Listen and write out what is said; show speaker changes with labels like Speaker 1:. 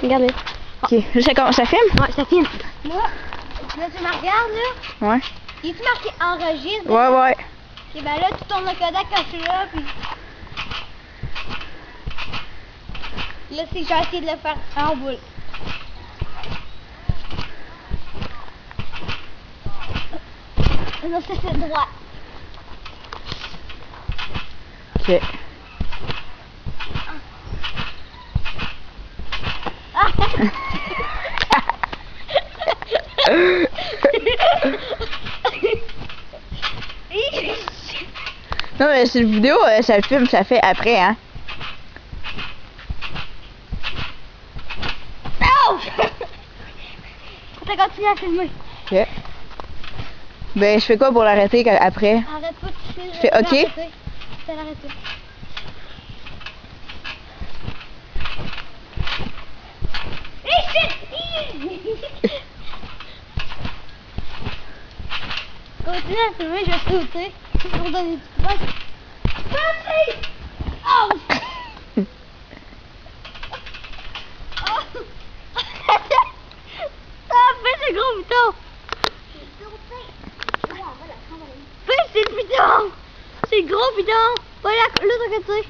Speaker 1: Regardez.
Speaker 2: Ok, ça filme?
Speaker 1: Ouais, ça filme. Là, tu me regardes, là.
Speaker 2: Ouais.
Speaker 1: Il est marqué enregistre?
Speaker 2: Ouais.
Speaker 1: Et ben là, tu tournes le Kodak quand je suis là, puis... Là, c'est que j'ai essayé de le faire en boule. Non, c'est droit.
Speaker 2: Ok.
Speaker 1: Ah.
Speaker 2: Non, mais cette vidéo, ça filme, ça fait après, hein.
Speaker 1: Non! T'as continué à filmer.
Speaker 2: Ok. Ben, je fais quoi pour l'arrêter après?
Speaker 1: Arrête pas de filmer.
Speaker 2: Je fais OK?
Speaker 1: Je vais l'arrêter. Continue à filmer, je vais sauter pour donner du poids. Papi! Oh! Ah, fais ce gros bouton! Fais ce bouton! C'est le gros bouton! Va là, l'autre côté.